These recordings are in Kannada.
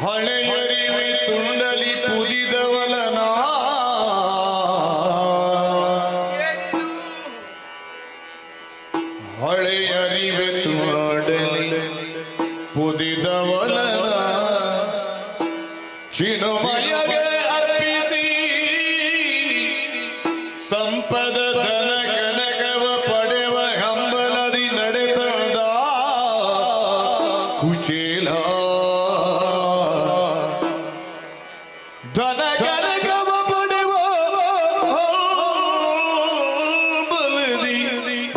ಹಳೆಯರಿವೆ ತುಂಡಲಿ ಪುದಿದವಲನ ಹಳೆಯರಿವೆ ತುಂಡಲಿ ಪುದಿದವಲನ ಚಿನುಮಯಗೆ ಅರ್ಪಿಸಿ ಸಂಪದ ಧನ ಕನಕವ ಪಡೆವ ಹಂಬಲದಿ ನಡೆದ ಕುಚೇಲ ಧನ ಕನಕವ ಪಡೆವ ಹಂಬಲದಿ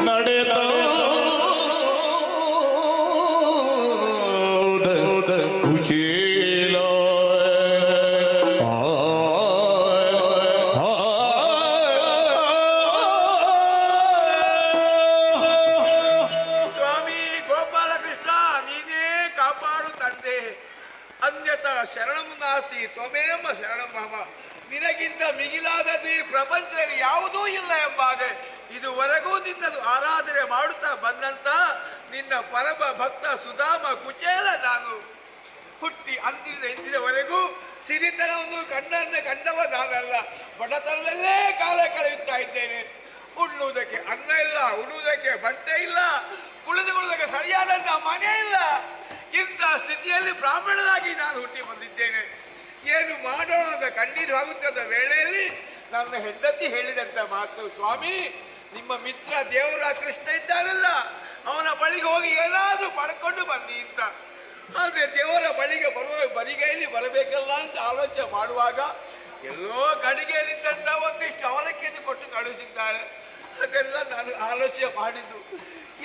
ನಡೆದ ಕುಚೇಲ ಶರಣಂ ನಾಸ್ತಿ ತ್ವಮೇವ ಶರಣಂ ಮಮ. ನಿನಗಿಂತ ಮಿಗಿಲಾದದ್ದು ಈ ಪ್ರಪಂಚದಲ್ಲಿ ಯಾವುದೂ ಇಲ್ಲ ಎಂಬಾಗೆ ಇದುವರೆಗೂ ನಿನ್ನದು ಆರಾಧನೆ ಮಾಡುತ್ತಾ ಬಂದಂತ ನಿನ್ನ ಪರಮ ಭಕ್ತ ಸುಧಾಮ ಕುಚೇಲ ನಾನು. ಹುಟ್ಟಿ ಅಂದಿನಿಂದ ಇಂದಿನವರೆಗೂ ಸಿರಿತನವನ್ನು ಕಂಡವ ನಾನಲ್ಲ. ಬಡತನದಲ್ಲೇ ಕಾಲ ಕಳೆಯುತ್ತಾ ಇದ್ದೇನೆ. ಉಣ್ಣುವುದಕ್ಕೆ ಅನ್ನ ಇಲ್ಲ, ಉಣ್ಣುವುದಕ್ಕೆ ಬಟ್ಟೆ ಇಲ್ಲ, ಕುಳಿತುಕೊಳ್ಳುವುದಕ್ಕೆ ಸರಿಯಾದಂತಹ ಮನೆ ಇಲ್ಲ. ಇಂಥ ಸ್ಥಿತಿಯಲ್ಲಿ ಬ್ರಾಹ್ಮಣನಾಗಿ ನಾನು ಹುಟ್ಟಿ ಬಂದಿದ್ದೇನೆ. ಏನು ಮಾಡೋಣ ಅಂತ ಕಣ್ಣೀರು ಆಗುತ್ತಿದ್ದ ವೇಳೆಯಲ್ಲಿ ನನ್ನ ಹೆಂಡತಿ ಹೇಳಿದಂತ ಮಾತು, ಸ್ವಾಮಿ ನಿಮ್ಮ ಮಿತ್ರ ದೇವರ ಕೃಷ್ಣ ಇದ್ದಾನಲ್ಲ, ಅವನ ಬಳಿಗೆ ಹೋಗಿ ಏನಾದರೂ ಪಡ್ಕೊಂಡು ಬನ್ನಿ ಅಂತ. ಆದರೆ ದೇವರ ಬಳಿಗೆ ಬರುವ ಬರಿಗೈಲಿ ಬರಬೇಕಲ್ಲ ಅಂತ ಆಲೋಚನೆ ಮಾಡುವಾಗ ಎಲ್ಲೋ ಗಡಿಗೆಯಲ್ಲಿದ್ದಂಥ ಒಂದಿಷ್ಟು ಅವಲಕ್ಕಿಯನ್ನು ಕೊಟ್ಟು ಕಳುಹಿಸಿದ್ದಾಳೆ. ಅದೆಲ್ಲ ನಾನು ಆಲೋಚನೆ ಮಾಡಿದ್ದು.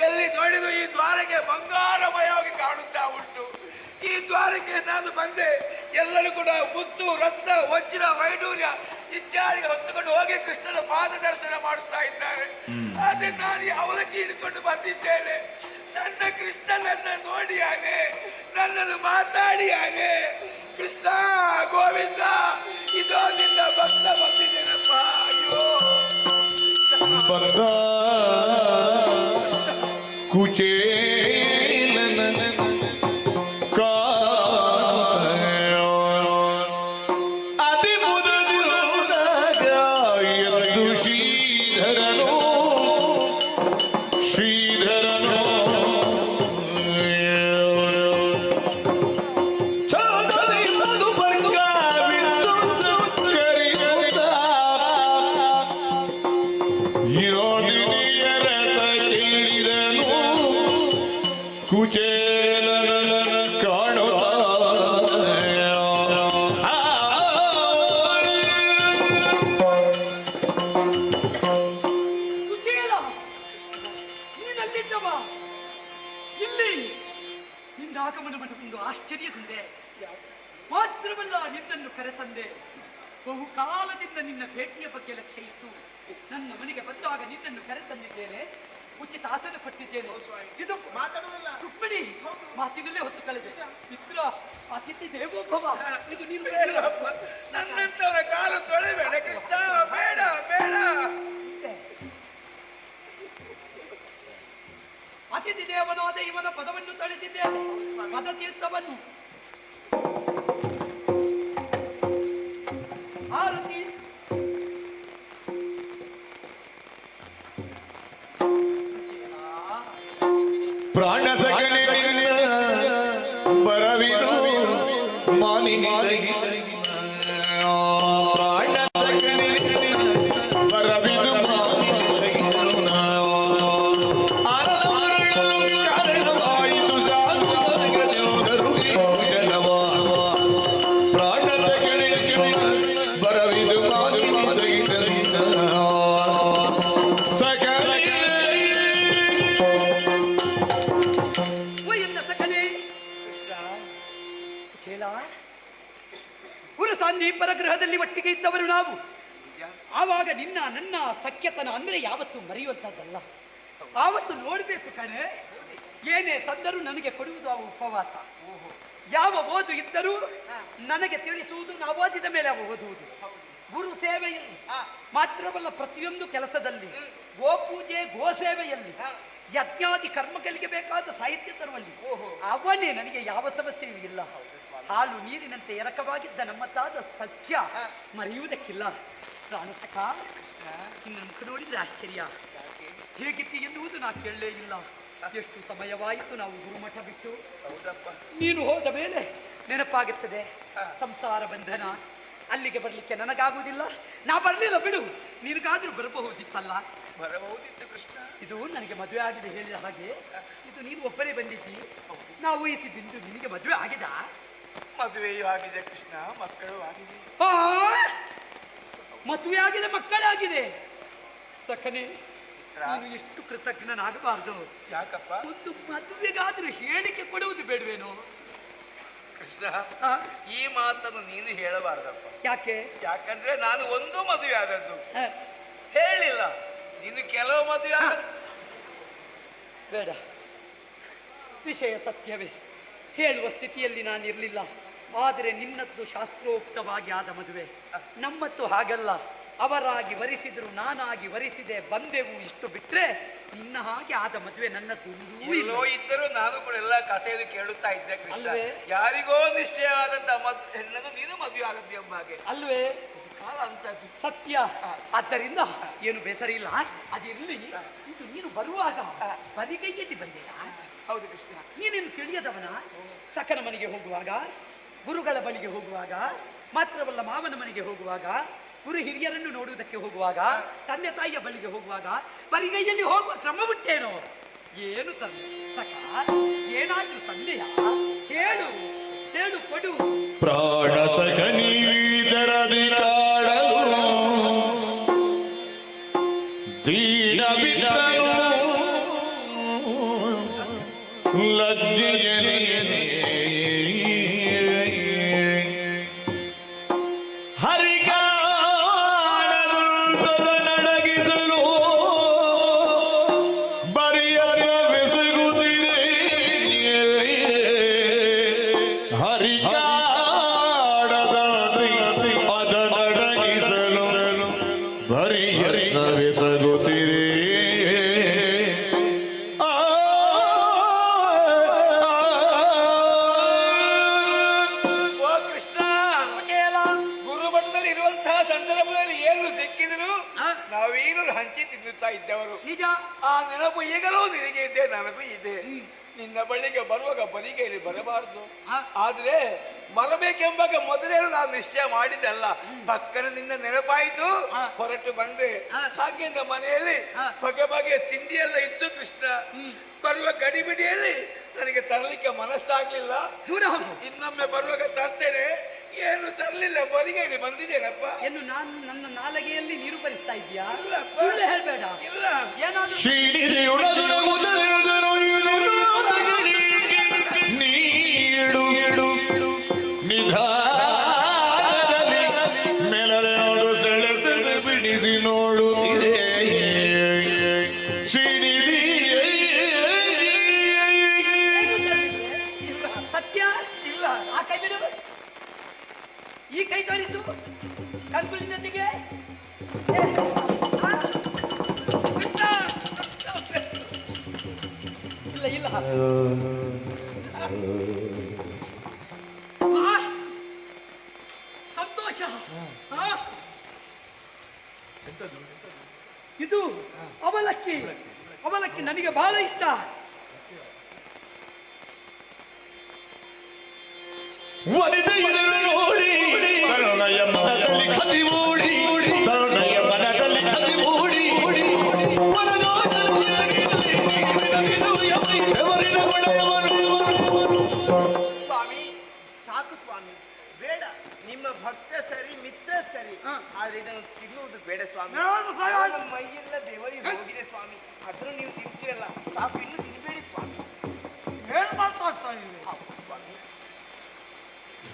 ಎಲ್ಲಿ ನೋಡಿದ್ರು ಈ ದ್ವಾರಕ್ಕೆ ಬಂಗಾರಮಯವಾಗಿ ಕಾಣುತ್ತಾ ಉಂಟು. ಈ ದ್ವಾರಕ್ಕೆ ನಾನು ಬಂದೆ. ಎಲ್ಲರೂ ಕೂಡ ಮುತ್ತು, ರತ್ನ, ವಜ್ರ, ವೈಡೂರ್ಯ ಇತ್ಯಾದಿ ಹೊತ್ತುಕೊಂಡು ಹೋಗಿ ಕೃಷ್ಣನ ಪಾದ ದರ್ಶನ ಮಾಡುತ್ತಾ ಇದ್ದಾರೆ. ಆದ್ರೆ ನಾನು ಈ ಅವಲಕ್ಕಿ ಹಿಡ್ಕೊಂಡು ಬಂದಿದ್ದೇನೆ. ನನ್ನ ಕೃಷ್ಣ ನನ್ನ ನೋಡಿಯಾನೆ, ನನ್ನನ್ನು ಮಾತಾಡಿಯಾನೆ. ಕೃಷ್ಣ ಗೋವಿಂದ, ಇದೋ ನಿನ್ನ ಭಕ್ತ ಬಂದಿದ್ದೇನಪ್ಪ. ಅಯ್ಯೋ ಕುಚೇಲನ ಅತಿ ಮುದದಿರುವಾಗ ಎದ್ದು ಶ್ರೀಧರನು ಚಂದದಿ ಮಧು ಬಂಗಾವಿದ್ದು ಕರಿಯುತ್ತ ಇರೋದಿನಿಯ ರಸ ಕೇಳಿದನು ಕುಚೇಲನ ಕಾಣುತ್ತ. ಕುಚೇಲ, ನೀನಲ್ಲಿದ್ದವ ಇಲ್ಲಿ ನಿನ್ನ ಆಗಮನ ಮಾಡಿಕೊಂಡು ಆಶ್ಚರ್ಯಗೊಂಡೆ. ಮಾತ್ರವಲ್ಲ, ನಿನ್ನನ್ನು ಕರೆತಂದೆ. ಬಹುಕಾಲದಿಂದ ನಿನ್ನ ಭೇಟಿಯ ಬಗ್ಗೆ ಲಕ್ಷ್ಯ ಇತ್ತು. ನನ್ನ ಮನೆಗೆ ಬಂದಾಗ ನಿನ್ನನ್ನು ಕರೆತಂದಿದ್ದೇನೆ. ಉಚಿತ ಆಸನ ಕೊಟ್ಟಿದ್ದೇನೆ. ಇದು ಮಾತಾಡುವುದಿಲ್ಲ, ರುಕ್ಮಿಣಿ ಮಾತಿನಲ್ಲೇ ಹೊತ್ತು ಕಳೆದೆ. ಮಿತ್ರ ಅತಿಥಿ ದೇವೋಭವ, ಇದು ನೀನು ನನ್ನಂತವರ ಕಾಲು ತೊಳೆಬೇಡ ಕೃಷ್ಣ, ಬೇಡ ಬೇಡ. ಅತಿಥಿ ದೇವನಾದ ಇವನ ಪದವನ್ನು ತೊಳೆದಿದ್ದೇನೆ, ಪದ ತೀರ್ಥವನ್ನು. ಆರತಿ ಪ್ರಾಣ ಸಗಣೆ ಬರವಿದು ಮಾನಿನಿ ಪ್ರಾಣ ಸಗಣೆ ಬರವಿದು ಕಾರಣವಾಯಿತು ಪ್ರಾಣ ಸಗಣೆ ಬರವಿದು ಪರಸ್ಪರ ಗೃಹದಲ್ಲಿ ಒಟ್ಟಿಗೆ ಇದ್ದವರು ನಾವು. ಆವಾಗ ನಿನ್ನ ನನ್ನ ಸಖ್ಯತನ ಅಂದ್ರೆ ಯಾವತ್ತು ಮರೆಯುವಂತದ್ದಲ್ಲ. ಆವತ್ತು ನೋಡ್ಬೇಕು ಕಣೆ, ಏನೇ ತಂದರೂ ನನಗೆ ಕೊಡುವುದು ಆ ಉಪವಾಸ. ಯಾವ ಓದು ಇದ್ದರೂ ನನಗೆ ತಿಳಿಸುವುದು, ನಾವು ಓದಿದ ಮೇಲೆ ಅವ ಓದುವುದು. ಗುರು ಸೇವೆಯಲ್ಲಿ ಮಾತ್ರವಲ್ಲ, ಪ್ರತಿಯೊಂದು ಕೆಲಸದಲ್ಲಿ, ಗೋ ಪೂಜೆ ಗೋ ಸೇವೆಯಲ್ಲಿ ಯಜ್ಞಾದಿ ಕರ್ಮಗಳಿಗೆ ಬೇಕಾದ ಸಾಹಿತ್ಯ ತರುವಲ್ಲಿ ಓಹೋ. ಅವನೇ ನನಗೆ ಯಾವ ಸಮಸ್ಯೆಯೂ ಇಲ್ಲ. ಹಾಲು ನೀರಿನಂತೆ ಎರಕವಾಗಿದ್ದ ನಮ್ಮ ತಾದ ಸತ್ಯ ಮರೆಯುವುದಕ್ಕಿಲ್ಲ. ಪ್ರಾಣಸಕ ನಿನ್ನ ಮುಖ ನೋಡಿದ್ರೆ ಆಶ್ಚರ್ಯ. ಹೇಗಿತ್ತು ಎನ್ನುವುದು ನಾ ಕೇಳಲೇ ಇಲ್ಲ. ಎಷ್ಟು ಸಮಯವಾಯಿತು ನಾವು ಗುರುಮಠ ಬಿಟ್ಟು. ಹೌದಪ್ಪ. ನೀನು ಹೋದ ಮೇಲೆ ನೆನಪಾಗುತ್ತದೆ ಸಂಸಾರ ಬಂಧನ. ಅಲ್ಲಿಗೆ ಬರಲಿಕ್ಕೆ ನನಗಾಗುವುದಿಲ್ಲ. ನಾ ಬರಲಿಲ್ಲ ಬಿಡು, ನಿನಗಾದ್ರೂ ಬರಬಹುದಿತ್ತಲ್ಲ. ಬರಬಹುದಿತ್ತು ಕೃಷ್ಣ. ಇದು ನನಗೆ ಮದುವೆ ಆಗಿದೆ ಹೇಳಿದ ಹಾಗೆ. ಇದು ನೀನು ಒಬ್ಬನೇ ಬಂದಿದ್ದಿ. ನಾವು ಊಹಿಸಿದ್ದು ನಿನಗೆ ಮದುವೆ ಆಗಿದ. ಮದುವೆಯೂ ಆಗಿದೆ ಕೃಷ್ಣ, ಮಕ್ಕಳು ಆಗಿದೆ. ಆ, ಮದುವೆ ಆಗಿದೆ, ಮಕ್ಕಳಾಗಿದೆ. ಸಖನೆ ನೀನು ಎಷ್ಟು ಕೃತಜ್ಞನಾಗಬಾರ್ದು. ಯಾಕಪ್ಪ? ಒಂದು ಮದುವೆಗಾದ್ರೂ ಹೇಳಿಕೆ ಕೊಡುವುದು ಬೇಡವೇನೋ ಕೃಷ್ಣ, ಆ? ಈ ಮಾತನ್ನು ನೀನು ಹೇಳಬಾರದಪ್ಪ. ಯಾಕೆ? ಯಾಕಂದ್ರೆ ನಾನು ಒಂದು ಮದುವೆ ಆದದ್ದು ಆ, ಹೇಳಿಲ್ಲ. ನೀನು ಕೆಲವು ಮದುವೆ ಆದದ್ದು. ಬೇಡ. ವಿಷಯ ಸತ್ಯವೇ. ಹೇಳುವ ಸ್ಥಿತಿಯಲ್ಲಿ ನಾನಿರಲಿಲ್ಲ. ಆದರೆ ನಿನ್ನದ್ದು ಶಾಸ್ತ್ರೋಕ್ತವಾಗಿ ಆದ ಮದುವೆ. ನಮ್ಮತ್ತು ಹಾಗಲ್ಲ. ಅವರಾಗಿ ವರಿಸಿದ್ರು, ನಾನಾಗಿ ವರಿಸಿದೆ, ಬಂದೆವು. ಇಷ್ಟು ಬಿಟ್ರೆ ನಿನ್ನ ಹಾಗೆ ಆದ ಮದುವೆ ನನ್ನದ್ದು ಎಲ್ಲೋ ಇದ್ದರೂ ನಾನು ಕೂಡ ಎಲ್ಲ ಕಥೆಯನ್ನು ಕೇಳುತ್ತಾ ಇದ್ದೆ ಕೃಷ್ಣ. ಅಲ್ವೇ? ಯಾರಿಗೋ ನಿಶ್ಚಯ ಆದಂತ ಹೆಣ್ಣನ್ನು ನೀನು ಮದುವೆ ಆದದ್ದು ಎಂಬ ಹಾಗೆ. ಅಲ್ವೇ? ಕಾಲ ಅಂತದ್ದು. ಸತ್ಯ. ಆದ್ದರಿಂದ ಏನು ಬೇಸರ ಇಲ್ಲ. ಅದಿರಲಿ. ಇದು ನೀನು ಬರುವಾಗ ಬರಿಗೈಯಲ್ಲಿ ಬಂದೆಯಾ? ಹೌದು ಕೃಷ್ಣ. ನೀನೇನು ತಿಳಿಯದವನ? ಸಖನ ಮನೆಗೆ ಹೋಗುವಾಗ, ಗುರುಗಳ ಬಳಿಗೆ ಹೋಗುವಾಗ, ಮಾತ್ರವಲ್ಲ ಮಾವನ ಮನೆಗೆ ಹೋಗುವಾಗ, ಗುರು ಹಿರಿಯರನ್ನು ನೋಡುವುದಕ್ಕೆ ಹೋಗುವಾಗ, ತಂದೆ ತಾಯಿಯ ಬಳಿಗೆ ಹೋಗುವಾಗ ಬರಿಗೈಯಲ್ಲಿ ಹೋಗುವ ಕ್ರಮ ಬಿಟ್ಟೇನೋ? ಏನು ತಂದೆ ಸಖ? ಏನಾದ್ರೂ ತಂದೆಯ? ಹೇಳು, ಹೇಳು, ಕೊಡು. ಪ್ರಾಣ ಸಗನೀದರದಿ ಕಾಡಲು ದೀನ ಬಿಟ್ಟನು ಲಜ್ಜೆಯಲಿ ಹರಿಗಾಣದುಂಟದ ನಡಗಿಸಲು ಬರಿಯದ ಬೆಸಗುತ್ತಿರೆ ಹರಿಗಾಣದ ಅದ ನಡಗಿಸಲು ಬರಿಯದ ಬೆಸಗುತ್ತಿರೆ ಓ ಕೃಷ್ಣ, ಗುರುಮಠದಲ್ಲಿ ಇರುವಂತಹ ಸಂದರ್ಭದಲ್ಲಿ ಏನು ಸಿಕ್ಕಿದ್ರು ಆ? ನಾವೇನು ಹಂಚಿ ತಿನ್ನುತ್ತಾ ಇದ್ದವರು. ನಿಜ. ಆ ನೆನಪು ಈಗಲೂ ನಿನಗೆ ಇದೆ, ನನಗೂ ಇದೆ. ನಿನ್ನ ಬಳಿಗೆ ಬರುವಾಗ ಬರಿಗೈಲಿ ಬರಬಾರದು. ಆ? ಆದ್ರೆ ಬರಬೇಕೆಂಬಾಗ ಮೊದಲೇ ನಾನು ನಿಶ್ಚಯ ಮಾಡಿದ್ದಲ್ಲ. ಪಕ್ಕನ ನಿನ್ನ ನೆನಪಾಯಿತು, ಆ. ಹೊರಟು ಬಂದೆ. ಆ. ಹಾಗೆಂದ ಮನೆಯಲ್ಲಿ ಆ. ಬಗೆ ಬಗೆಯ ತಿಂಡಿ ಎಲ್ಲ ಇತ್ತು ಕೃಷ್ಣ. ಬರುವ ಗಡಿಬಿಡಿಯಲ್ಲಿ ನನಗೆ ತರಲಿಕ್ಕೆ ಮನಸ್ಸಾಗ್ಲಿಲ್ಲ. ದೂರ ಹೋಗು. ಇನ್ನೊಮ್ಮೆ ಬರುವಾಗ ತರ್ತೇನೆ. ಏನು ತರಲಿಲ್ಲ, ಬರಿಗೈಲಿ ಬಂದಿದ್ದೇನಪ್ಪ. ಏನು ನಾನು ನನ್ನ ನಾಲಗೆಯಲ್ಲಿ ನೀರು ಬರಿಸ್ತಾ ಇದ್ದೀಯಾ? ಇಲ್ಲಪ್ಪ. ಸುಳ್ಳು ಹೇಳ್ಬೇಡ. ಇಲ್ಲ. ಏನಾದ್ರೂ ಶ್ರೀನಿಧಿಯುಳದುರ ಉದಯದನು ನೀಡು ನಿಧಾನದಲ್ಲಿ ಮೆಲರೆ ನೋಡು ಸೆಳೆತದೆ ಬಿಡಿಸಿ ನೋಡುತ್ತಿದೆ ಶ್ರೀನಿಧಿ ಸತ್ಯ ಇಲ್ಲ. ಆ ಕೈ ಬಿಡು. ಈ ಕೈ ತೋರಿಸು ಕಂಕುಳಿನೊಂದಿಗೆ. ಏ, ಆ? ಬಿಟ್ಟ? ಇಲ್ಲ ಇಲ್ಲ. ಆ? ಸಂತೋಷ. ಆ? ಇದು ಅವಲಕ್ಕಿ. ಅವಲಕ್ಕಿ ನನಗೆ ಬಹಳ ಇಷ್ಟ. ವನಿತ ಇದನ್ನು ನೋಡಿ ತರುಣಯ ಮನದಲ್ಲಿ ಕದಿ ಮೂಡಿ ತರುಣಯ ಮನದಲ್ಲಿ ಕದಿ ಮೂಡಿ ಸ್ವಾಮಿ ಸಾಕು ಸ್ವಾಮಿ, ಬೇಡ. ನಿಮ್ಮ ಭಕ್ತ ಸರಿ, ಮಿತ್ರ ಸರಿ, ಆದ್ರೆ ಇದನ್ನು ತಿನ್ನುವುದು ಬೇಡ ಸ್ವಾಮಿ. ನಾನು ಸರಿ. ನನ್ನ ಮೈಯೆಲ್ಲ ಬೆವರಿ ಹೋಗಿದೆ ಸ್ವಾಮಿ. ಆದ್ರೂ ನೀವು ತಿಂತೀರಲ್ಲ, ಸಾಕು, ಇನ್ನು ತಿನ್ಬೇಡಿ ಸ್ವಾಮಿ. ಏನ್ ಮಾತಾಡ್ತಾ ಇದ್ದೀವಿ? ಹೌದು ಸ್ವಾಮಿ,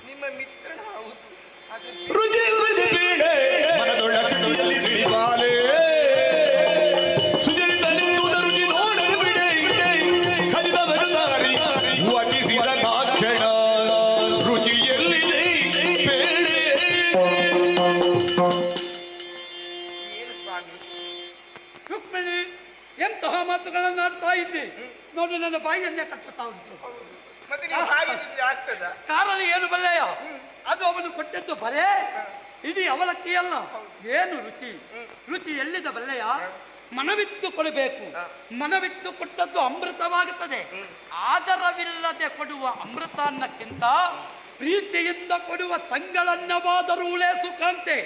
ನಿಮ್ಮ ಮಿತ್ರನ ಹೌದು. ಆದ್ರೆ ರುಚಿ ರುಚಿ ಬೀಡೆ ಮನದೊಳ್ಳ ಚಿಟಿಯಲ್ಲಿ ಬಿಡಿಬಾಲೆ ಸುಜರಿತ ನಿಲ್ಲುವುದ ರುಚಿ ನೋಡಲು ಬಿಡೆ ಕದಿದ ಬರುದಾರಿ ವಟಿಸಿದ ನಾಕ್ಷಣ ರುಚಿಯಲ್ಲಿದೆ ಬೇಳೆ ಏನು ಸ್ವಾಮಿ? ರುಕ್ಮಿಣಿ ಎಂತಹ ಮಾತುಗಳನ್ನು ಆಡ್ತಾ ಇದ್ದ? ನೋಡು ನನ್ನ ಬಾಯಿಯನ್ನೇ ಕಟ್ಟುತ್ತಾ ಉಂಟು. ಮತ್ತೆ ನೀವು ಹಾಗಿದ್ರೆ ಆಗ್ತದ? ಕಾರಣ ಏನು ಬಲ್ಲೆಯ? ಅದು ಅವನು ಕೊಟ್ಟದ್ದು ಬರೇ ಇಡೀ ಅವಲಕ್ಕಿ ಅಲ್ಲ. ಏನು ರುಚಿ? ರುಚಿ ಎಲ್ಲಿದ ಬಲ್ಲೆಯ? ಮನವಿತ್ತು ಕೊಡಬೇಕು. ಮನವಿತ್ತು ಕೊಟ್ಟದ್ದು ಅಮೃತವಾಗುತ್ತದೆ. ಆದರವಿಲ್ಲದೆ ಕೊಡುವ ಅಮೃತ ಅನ್ನಕ್ಕಿಂತ ಪ್ರೀತಿಯಿಂದ ಕೊಡುವ ತಂಗಳನ್ನವಾದರೂ ಸುಖಂತೆ.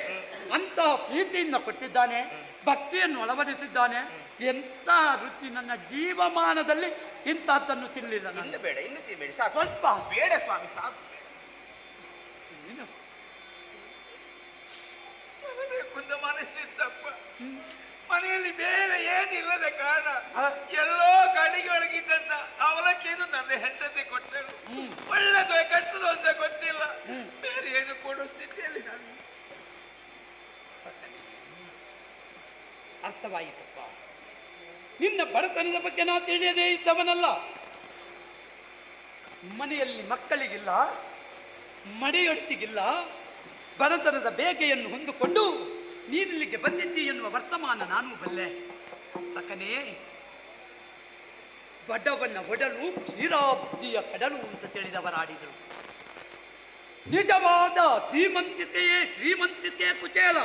ಅಂತ ಪ್ರೀತಿಯಿಂದ ಕೊಟ್ಟಿದ್ದಾನೆ, ಭಕ್ತಿಯನ್ನು ಅಳವಡಿಸಿದ್ದಾನೆ. ಎಂತ ರುಚಿ! ನನ್ನ ಜೀವಮಾನದಲ್ಲಿ ಇಂತಹದ್ದನ್ನು ತಿನ್ನಲಿಲ್ಲ ನಾನು. ಇನ್ನು ಬೇಡ, ಇನ್ನು ತಿನ್ಬೇಡಿ, ಸಾಕು. ಸ್ವಲ್ಪ ಬೇಡ ಸ್ವಾಮಿ, ಸಾಕು. ಏನು? ಕುಂದ ಮನಸ್ಸಿತ್ತಪ್ಪ. ಮನೆಯಲ್ಲಿ ಬೇರೆ ಏನಿಲ್ಲದ ಕಾರಣ ಆ. ಎಲ್ಲೋ ಗಡಿಗೊಳಗಿದ್ದಂತ ಅವಲಕ್ಕಿಯನ್ನು ನನ್ನ ಹೆಂಡತಿ ಕೊಟ್ಟರು. ಒಳ್ಳೆದು ಕೆಟ್ಟದು ಅಂತ ಗೊತ್ತಿಲ್ಲ. ಬೇರೆ ಏನು ಕೊಡೋ ಸ್ಥಿತಿಯಲ್ಲಿ ನಾನು. ಅರ್ಥವಾಯಿತಪ್ಪ. ನಿನ್ನ ಬಡತನದ ಬಗ್ಗೆ ನಾ ತಿಳಿಯದೇ ಇದ್ದವನಲ್ಲ. ಮನೆಯಲ್ಲಿ ಮಕ್ಕಳಿಗಿಲ್ಲ, ಮಡೆಯೊಡತಿಗಿಲ್ಲ, ಬಡತನದ ಬೇಗೆಯನ್ನು ಹೊಂದಿಕೊಂಡು ನೀನಿಲ್ಲಿಗೆ ಬಂದಿದ್ದಿ ಎನ್ನುವ ವರ್ತಮಾನ ನಾನು ಬಲ್ಲೆ. ಸಕನೇ, ಬಡವನ ಒಡಲು ಕ್ಷೀರಾಬ್ದಿಯ ಕಡಲು ಅಂತ ತಿಳಿದವರಾಡಿದರು. ನಿಜವಾದ ಧೀಮಂತಿಕೆಯೇ ಶ್ರೀಮಂತಿಕೆ ಕುಚೇಲ.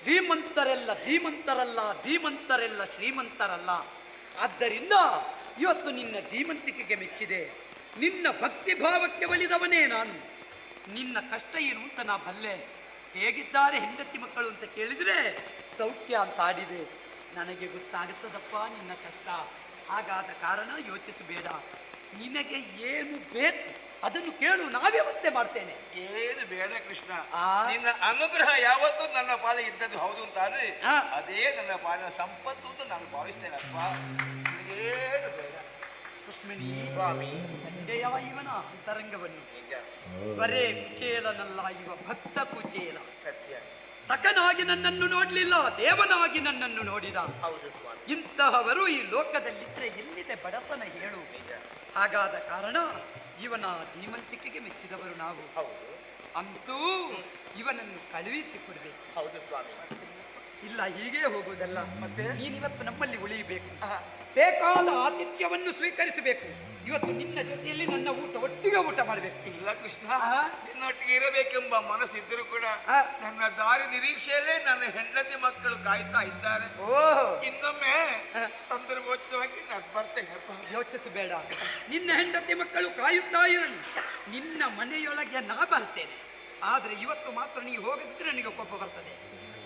ಶ್ರೀಮಂತರೆಲ್ಲ ಧೀಮಂತರಲ್ಲ, ಧೀಮಂತರೆಲ್ಲ ಶ್ರೀಮಂತರಲ್ಲ. ಆದ್ದರಿಂದ ಇವತ್ತು ನಿನ್ನ ಧೀಮಂತಿಕೆಗೆ ಮೆಚ್ಚಿದೆ. ನಿನ್ನ ಭಕ್ತಿ ಭಾವಕ್ಕೆ ಒಲಿದವನೇ ನಾನು. ನಿನ್ನ ಕಷ್ಟ ಏನು ಅಂತ ನಾ ಬಲ್ಲೆ. ಹೇಗಿದ್ದಾರೆ ಹೆಂಡತಿ ಮಕ್ಕಳು ಅಂತ ಕೇಳಿದರೆ ಸೌಖ್ಯ ಅಂತ ಆಡಿದೆ. ನನಗೆ ಗೊತ್ತಾಗುತ್ತದಪ್ಪ ನಿನ್ನ ಕಷ್ಟ. ಹಾಗಾದ ಕಾರಣ ಯೋಚಿಸಬೇಡ. ನಿನಗೆ ಏನು ಬೇಕು ಅದನ್ನು ಕೇಳು, ನಾ ವ್ಯವಸ್ಥೆ ಮಾಡ್ತೇನೆ. ಏನು ಬೇಡ ಕೃಷ್ಣ. ಆ. ನಿನ್ನ ಅನುಗ್ರಹ ಯಾವತ್ತೂ ನನ್ನ ಪಾಲಿಗೆ ಇದ್ದದ್ದು ಹೌದು ಅಂತಾದ್ರೆ ಆ. ಅದೇ ನನ್ನ ಪಾಲಿನ ಸಂಪತ್ತು ಅಂತ ನಾನು ಭಾವಿಸ್ತೇನಪ್ಪ. ನನಗೇನು ಬೇಡ. ರುಕ್ಮಿಣಿ, ಸ್ವಾಮಿ, ಕಂಡೆಯ ಇವನ ಅಂತರಂಗವನ್ನು. ನಿಜ, ಬರೇ ಕುಚೇಲನಲ್ಲ, ಇವ ಭಕ್ತ ಕುಚೇಲ. ಸತ್ಯ. ಸಖನಾಗಿ ನನ್ನನ್ನು ನೋಡಲಿಲ್ಲ, ದೇವನಾಗಿ ನನ್ನನ್ನು ನೋಡಿದ. ಹೌದು ಸ್ವಾಮಿ, ಇಂತಹವರು ಈ ಲೋಕದಲ್ಲಿದ್ದರೆ ಎಲ್ಲಿದೆ ಬಡತನ ಹೇಳು? ನಿಜ. ಹಾಗಾದ ಕಾರಣ ಇವನ ಧೀಮಂತಿಕೆಗೆ ಮೆಚ್ಚಿದವರು ನಾವು. ಹೌದು, ಅಂತೂ ಇವನನ್ನು ಕಳುಹಿಸಿ ಕೊಡಬೇಕು. ಹೌದು ಸ್ವಾಮಿ. ಇಲ್ಲ ಹೀಗೆ ಹೋಗುವುದಲ್ಲ. ಮತ್ತೆ? ನೀನಿವತ್ತು ನಮ್ಮಲ್ಲಿ ಉಳಿಯಬೇಕು. ಬೇಕಾದ ಆತಿಥ್ಯವನ್ನು ಸ್ವೀಕರಿಸಬೇಕು. ಇವತ್ತು ನಿನ್ನ ಜೊತೆಯಲ್ಲಿ ನನ್ನ ಊಟ ಒಟ್ಟಿಗೆ ಊಟ ಮಾಡಬೇಕು. ಇಲ್ಲ ಕೃಷ್ಣ, ಆ. ನಿನ್ನೊಟ್ಟಿಗೆ ಇರಬೇಕೆಂಬ ಮನಸ್ಸಿದ್ದರೂ ಕೂಡ ಆ. ನನ್ನ ದಾರಿ ನಿರೀಕ್ಷೆಯಲ್ಲೇ ನನ್ನ ಹೆಂಡತಿ ಮಕ್ಕಳು ಕಾಯ್ತಾ ಇದ್ದಾರೆ. ಓಹ್, ಇನ್ನೊಮ್ಮೆ ಆ. ಸಂದರ್ಭೋಚಿತವಾಗಿ ನಾನು ಬರ್ತೇನಪ್ಪ. ಯೋಚಿಸಬೇಡ. ನಿನ್ನ ಹೆಂಡತಿ ಮಕ್ಕಳು ಕಾಯುತ್ತಾ ಇರಲಿ. ನಿನ್ನ ಮನೆಯೊಳಗೆ ನಾ ಬರ್ತೇನೆ. ಆದರೆ ಇವತ್ತು ಮಾತ್ರ ನೀವು ಹೋಗದಿದ್ರೆ ನನಗೆ ಕೋಪ ಬರ್ತದೆ.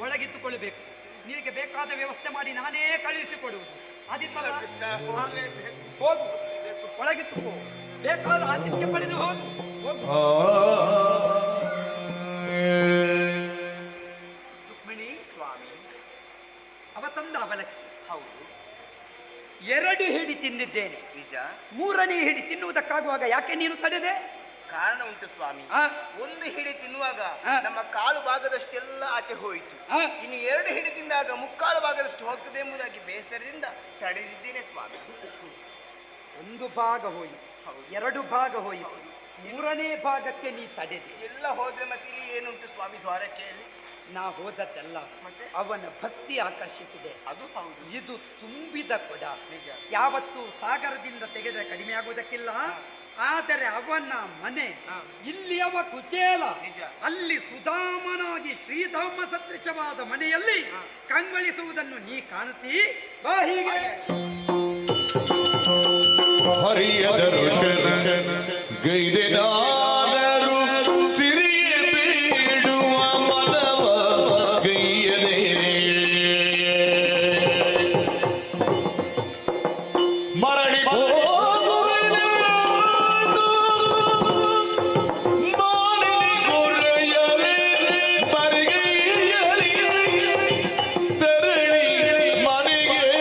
ಒಳಗಿತ್ತುಕೊಳ್ಳಬೇಕು. ನಿನಗೆ ಬೇಕಾದ ವ್ಯವಸ್ಥೆ ಮಾಡಿ ನಾನೇ ಕಳುಹಿಸಿಕೊಡುವುದು. ಅದಿತ್ತಲ್ಲ? ಕೃಷ್ಣ, ಆ, ಹೋಗ್ಲೇಬೇಕು. ಹೋಗು, ಒಳಗಿತ್ತುಕೋ. ಬೇಕಾದ ಆತಿಥ್ಯ ಪಡೆದು ಹೋಗು. ಹೋಗು. ರುಕ್ಮಿಣಿ, ಸ್ವಾಮಿ, ಅವತಂದ ಅವಲಕ್ಕಿ ಹೌದು, 2 ಹಿಡಿ ತಿಂದಿದ್ದೇನೆ. ನಿಜ. 3ನೇ ಹಿಡಿ ತಿನ್ನುವುದಕ್ಕಾಗುವಾಗ ಯಾಕೆ ನೀನು ತಡೆದೆ? ಕಾರಣ ಉಂಟು ಸ್ವಾಮಿ. ಆ, ಒಂದು ಹಿಡಿ ತಿನ್ನುವಾಗ ಆ. ನಮ್ಮ ಕಾಲು ಭಾಗದಷ್ಟೆಲ್ಲ ಆಚೆ ಹೋಯಿತು. ಆ. ಇನ್ನು 2 ಹಿಡಿ ತಿಂದಾಗ ಮುಕ್ಕಾಲು ಭಾಗದಷ್ಟು ಹೋಗ್ತದೆ ಎಂಬುದಾಗಿ ಬೇಸರದಿಂದ ತಡೆದಿದ್ದೇನೆ ಸ್ವಾಮಿ. ಒಂದು ಭಾಗ ಹೋಯಿತು, ಹೌದು. 2 ಭಾಗ ಹೋಯಿತು, 3ನೇ ಭಾಗಕ್ಕೆ ನೀ ತಡೆದೆ. ಎಲ್ಲ ಹೋದ್ರೆ ಮತ್ತೆ ಇಲ್ಲಿ ಏನುಂಟು ಸ್ವಾಮಿ ದ್ವಾರಕೆಯಲ್ಲಿ? ನಾ ಹೋದದ್ದಲ್ಲ, ಮತ್ತೆ? ಅವನ ಭಕ್ತಿ ಆಕರ್ಷಿಸಿದೆ. ಅದು ಹೌದು, ಇದು ತುಂಬಿದ ಕೊಡ. ನಿಜ. ಯಾವತ್ತು ಸಾಗರದಿಂದ ತೆಗೆದರೆ ಕಡಿಮೆ ಆಗುವುದಕ್ಕಿಲ್ಲ. ಆದರೆ ಅವನ ಮನೆ ಇಲ್ಲಿ ಅವ ಕುಚೇಲ. ನಿಜ. ಅಲ್ಲಿ ಸುಧಾಮನಾಗಿ ಶ್ರೀಧಾಮ ಸದೃಶವಾದ ಮನೆಯಲ್ಲಿ ಕಂಗೊಳಿಸುವುದನ್ನು ನೀ ಕಾಣುತ್ತೀ. ಬಾ ಹೀಗೆ. ಹರಿಯದರು ಶರಣ ಗೈದೆನಾದರೂ ಸಿರಿಯ ಬೇಡುವ ಮನವ ಗೈಯದೆ ಮರಳಿ ಹೋಗುವೆನು ಮಾನಿನಿ ಗುರೆಯಲಿ ಬರಿಗೈಯಲಿ ತೆರಳಿ ಮನೆಗೆ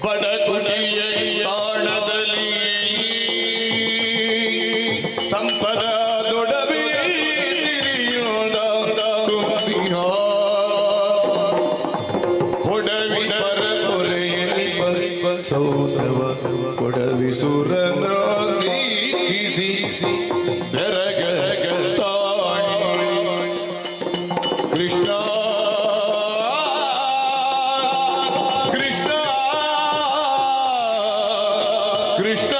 ಬಡಗುಡಿಯ ತಾಣದಲ್ಲಿ ಸಂಪದ ದೊಡವಿ ಕೊಡವಿ ಪರಪೊರೆಯಲ್ಲಿ ಸೌಧವ ಕೊಡವಿ ಸುರನಾಗಿಸಿ ಬೆರಗಗ ತಾಳಿ ಕೃಷ್ಣ ಕೃಷ್ಣ ಕೃಷ್ಣ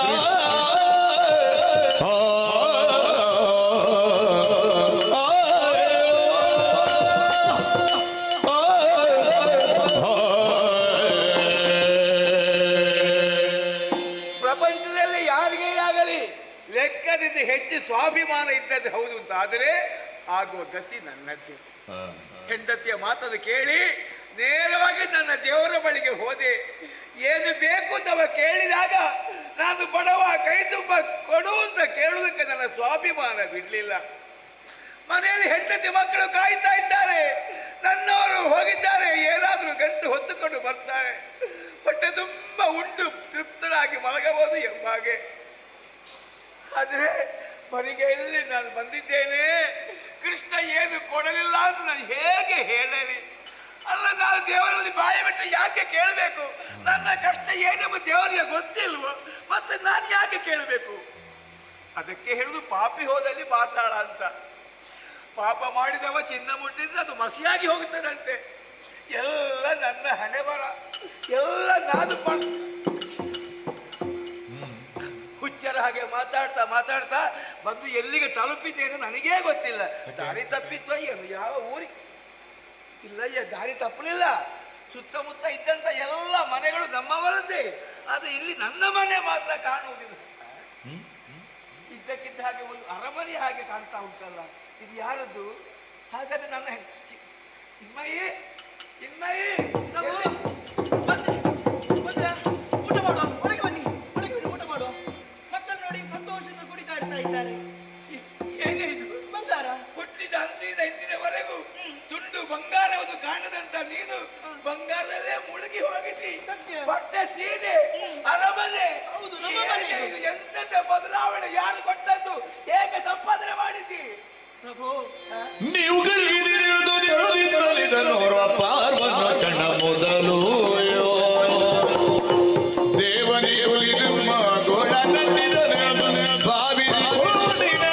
ಪ್ರಪಂಚದಲ್ಲಿ ಯಾರಿಗೇ ಆಗಲಿ ಲೆಕ್ಕದಿಂದ ಹೆಚ್ಚು ಸ್ವಾಭಿಮಾನ ಇದ್ದದ್ದು ಹೌದು ಅಂತ ಆದರೆ ಆಗುವ ಗತಿ ನನ್ನದ್ದೇ. ಹೆಂಡತಿಯ ಮಾತನ್ನು ಕೇಳಿ ನೇರವಾಗಿ ನನ್ನ ದೇವರ ಬಳಿಗೆ ಹೋದೆ. ಏನು ಬೇಕು ಅಂತ ಕೇಳಿದಾಗ ನಾನು ಬಡವ, ಕೈ ತುಂಬ ಕೊಡು ಅಂತ ಕೇಳುವುದಕ್ಕೆ ನನ್ನ ಸ್ವಾಭಿಮಾನ ಬಿಡ್ಲಿಲ್ಲ. ಮನೆಯಲ್ಲಿ ಹೆಂಡತಿ ಮಕ್ಕಳು ಕಾಯ್ತಾ ಇದ್ದಾರೆ, ನನ್ನವರು ಹೋಗಿದ್ದಾರೆ, ಏನಾದರೂ ಗಂಟು ಹೊತ್ತುಕೊಂಡು ಬರ್ತಾರೆ, ಹೊಟ್ಟೆ ತುಂಬ ಉಂಡು ತೃಪ್ತರಾಗಿ ಮಲಗಬಹುದು ಎಂಬ ಹಾಗೆ. ಆದರೆ ಮರಿಗೆಯಲ್ಲಿ ನಾನು ಬಂದಿದ್ದೇನೆ, ಕೃಷ್ಣ ಏನು ಕೊಡಲಿಲ್ಲ ಅಂತ ನಾನು ಹೇಗೆ ಹೇಳಲಿ? ಅಲ್ಲ, ನಾನು ದೇವರಲ್ಲಿ ಬಾಯಿ ಬಿಟ್ಟು ಯಾಕೆ ಕೇಳಬೇಕು? ನನ್ನ ಕಷ್ಟ ಏನೆಂಬ ದೇವರಿಗೆ ಗೊತ್ತಿಲ್ವೋ, ಮತ್ತೆ ನಾನು ಯಾಕೆ ಕೇಳಬೇಕು? ಅದಕ್ಕೆ ಹೇಳುದು ಪಾಪಿ ಹೋದಲ್ಲಿ ಪಾತಾಳ ಅಂತ. ಪಾಪ ಮಾಡಿದವ ಚಿನ್ನ ಮುಟ್ಟಿದ್ರೆ ಅದು ಮಸಿಯಾಗಿ ಹೋಗುತ್ತದಂತೆ. ಎಲ್ಲ ನನ್ನ ಹಣೆ ಬರ, ಎಲ್ಲ ನಾನು ಹುಚ್ಚರ ಹಾಗೆ ಮಾತಾಡ್ತಾ ಮಾತಾಡ್ತಾ ಬಂದು ಎಲ್ಲಿಗೆ ತಲುಪಿದ್ದೇನೆ ನನಗೇ ಗೊತ್ತಿಲ್ಲ. ದಾರಿ ತಪ್ಪಿತ್ತು ಏನು, ಯಾವ ಊರಿಗೆ ಇಲ್ಲ, ದಾರಿ ತಪ್ಪಲಿಲ್ಲ. ಸುತ್ತಮುತ್ತ ಇದ್ದಂತ ಎಲ್ಲ ಮನೆಗಳು ನಮ್ಮವರದ್ದೇ, ಆದ್ರೆ ಇಲ್ಲಿ ನನ್ನ ಮನೆ ಮಾತ್ರ ಕಾಣುವುದಿಲ್ಲ. ಇದ್ದಕ್ಕಿದ್ದ ಹಾಗೆ ಒಂದು ಅರಮನೆ ಹಾಗೆ ಕಾಣ್ತಾ ಉಂಟಲ್ಲ, ಇದು ಯಾರದ್ದು? ಹಾಗಾದ್ರೆ ನನ್ನ ಚಿನ್ಮಯಿ, ಚಿನ್ಮಯಿ ಊಟ ಮಾಡುವ, ಹೊರಗೆ ಬನ್ನಿ, ಹೊರಗೆ ಬನ್ನಿ, ಊಟ ಮಾಡುವ. ಮಕ್ಕಳು ನೋಡಿ ಸಂತೋಷದಿಂದ ಕುಣಿದಾಡ್ತಾ ಇದ್ದಾರೆ. ಏನೇ ಇದು? ಬಂಗಾರ ಹುಟ್ಟಿದ ಹಂತಿಯಿಂದ ಹಿಂದಿನವರೆಗೂ ತುಂಡು ಬಂಗಾರವನ್ನು ಕಾಣದಂತ ನೀನು ಬಂಗಾರದಲ್ಲೇ ಮುಳುಗಿ ಹೋಗಿದ್ದಿ. ಸತ್ಯ. ಬಟ್ಟೆ ಸೀರೆ, ಅರಮನೆ, ಹೌದು, ನಮ್ಮ ಮನೆ. ಎಂತ ಬದಲಾವಣೆ ಯಾರು ಕೊಟ್ಟದ್ದು? ಹೇಗೆ ಸಂಪಾದನೆ ಮಾಡಿದ್ದಿ? ಪ್ರಭು, ನೀವುಗಳಿದನೋರ್ವ ಪಾರ್ವನ ಚಣ ಮೊದಲು ದೇವನಿಗೆ ಉಳಿದು ಗೋಳ ನಂದಿದನು ಬಾವಿ ನೋಡುವುದಕ್ಕೆ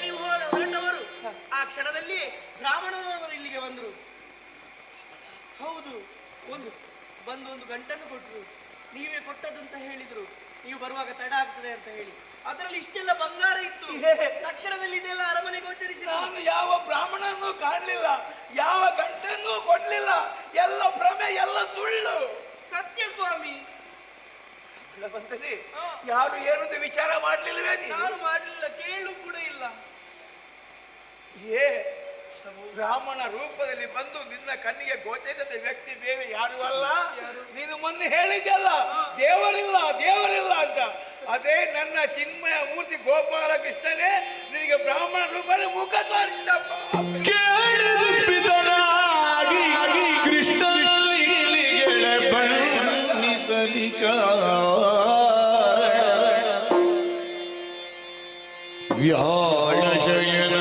ನೀವು ಹೊರಟವರು. ಆ ಕ್ಷಣದಲ್ಲಿ ಬ್ರಾಹ್ಮಣರವರು ಇಲ್ಲಿಗೆ ಬಂದರು. ಹೌದು, ಒಂದು ಗಂಟನ್ನು ಕೊಟ್ಟರು. ನೀವೇ ಕೊಟ್ಟದಂತ ಹೇಳಿದ್ರು. ನೀವು ಬರುವಾಗ ತಡ ಆಗ್ತದೆ ಅಂತ ಹೇಳಿ ಅದರಲ್ಲಿ ಇಷ್ಟೆಲ್ಲ ಬಂಗಾರ ಇತ್ತು. ತಕ್ಷಣದಲ್ಲಿ ಇದೆಲ್ಲ ಅರಮನೆ ಗೋಚರಿಸಿ ನಾನು ಯಾವ ಬ್ರಾಹ್ಮಣನೂ ಕಾಣಲಿಲ್ಲ, ಯಾವ ಗಂಟನ್ನೂ ಕೊಡ್ಲಿಲ್ಲ. ಎಲ್ಲ ಭ್ರಮೆ, ಎಲ್ಲ ಸುಳ್ಳು. ಸತ್ಯ ಸ್ವಾಮಿ. ಬಂತದೆ, ಯಾರು ಏನಂತ ವಿಚಾರ ಮಾಡ್ಲಿಲ್ವೇ ನೀನು? ನಾನು ಮಾಡಲಿಲ್ಲ, ಕೇಳು ಕೂಡ ಇಲ್ಲ. ಏ ಬ್ರಾಹ್ಮಣ ರೂಪದಲ್ಲಿ ಬಂದು ನಿನ್ನ ಕಣ್ಣಿಗೆ ಗೋಚರಿಸಿದ ವ್ಯಕ್ತಿ ಬೇರೆ ಯಾರು ಅಲ್ಲ. ನೀನು ಮೊನ್ನೆ ಹೇಳಿದ್ಯಲ್ಲ, ದೇವರಿಲ್ಲ ದೇವರಿಲ್ಲ ಅಂತ. ಅದೇ ನನ್ನ ಚಿನ್ಮಯ ಮೂರ್ತಿ ಗೋಪಾಲಕೃಷ್ಣನೇ ನಿನಗೆ ಬ್ರಾಹ್ಮಣ ರೂಪದಲ್ಲಿ ಮುಖ ತೋರಿಸಿದಪ್ಪ. ಕೃಷ್ಣನಿಗೆ ಬಣ್ಣಿಸಲಿಕ ವ್ಯಾಳ ಶಯನ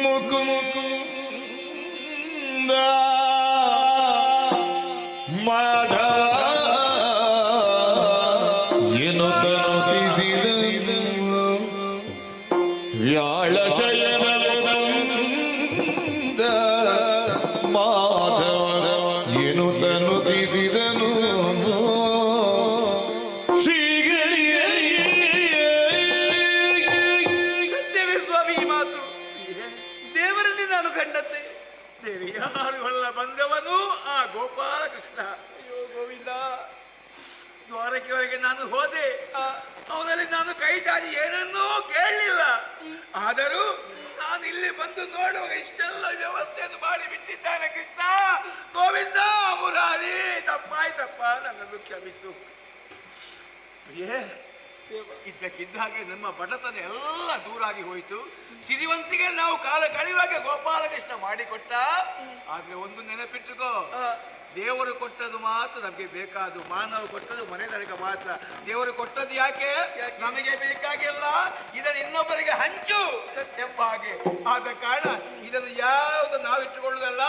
ಮುಕುಂದ ಮಾಧವ ಏನು ತನುತಿಸಿದ ವ್ಯಾಳ ಶಯನ ಮಾಧವ ಏನು ತನುತಿಸಿದನು ಸತ್ಯವೇ ಸ್ವಾಮಿ ಈ ಮಾತು. ದೇವರನ್ನೇ ನಾನು ಕಂಡದ್ದೆ. ಬೇರೆ ಯಾರು ಅಲ್ಲ ಬಂದವನು ಆ ಗೋಪಾಲಕೃಷ್ಣ. ಅಯ್ಯೋ ಗೋವಿಂದ, ದ್ವಾರಕೆವರೆಗೆ ನಾನು ಹೋದೆ. ಅವನಲ್ಲಿ ನಾನು ಕೈ ಚಾಚಿ ಏನನ್ನೂ ಕೇಳಲಿಲ್ಲ. ಆದರೂ ನಾನು ಇಲ್ಲಿ ಬಂದು ನೋಡುವಾಗ ಇಷ್ಟೆಲ್ಲ ವ್ಯವಸ್ಥೆಯನ್ನು ಮಾಡಿ ಬಿಟ್ಟಿದ್ದಾನೆ ಕೃಷ್ಣ. ಗೋವಿಂದ ಮುರಾರಿ, ತಪ್ಪಾಯ್ತಪ್ಪ, ನನ್ನನ್ನು ಕ್ಷಮಿಸು. ಇದ್ದಕ್ಕಿದ್ದ ಹಾಗೆ ನಮ್ಮ ಬಡತನ ಎಲ್ಲ ದೂರಾಗಿ ಹೋಯಿತು. ಸಿರಿವಂತಿಗೆ ನಾವು ಕಾಲ ಕಳೆಯುವಾಗ ಗೋಪಾಲಕೃಷ್ಣ ಮಾಡಿಕೊಟ್ಟ. ಆದ್ರೆ ಒಂದು ನೆನಪಿಟ್ಟುಕೋ, ದೇವರು ಕೊಟ್ಟದ್ದು ಮಾತ್ರ ನಮಗೆ ಬೇಕಾದು, ಮಾನವ ಕೊಟ್ಟದ್ದು ಮನೆಯವರಿಗೆ ಮಾತ್ರ. ದೇವರು ಕೊಟ್ಟದ್ದು ಯಾಕೆ ನಮಗೆ ಬೇಕಾಗಿಲ್ಲ, ಇದನ್ನು ಇನ್ನೊಬ್ಬರಿಗೆ ಹಂಚು ಎಂಬ ಹಾಗೆ. ಆದ ಕಾರಣ ಇದನ್ನು ಯಾವುದು ನಾವು ಇಟ್ಟುಕೊಳ್ಳುವುದಲ್ಲ,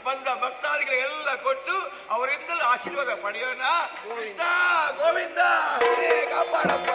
ಬಂದ ಭಕ್ತಾದಿಗಳಿಗೆಲ್ಲ ಕೊಟ್ಟು ಅವರಿಂದಲೂ ಆಶೀರ್ವಾದ ಪಡೆಯೋಣ. ಕೃಷ್ಣ ಗೋವಿಂದ ಕಾಪಾಡಪ್ಪ.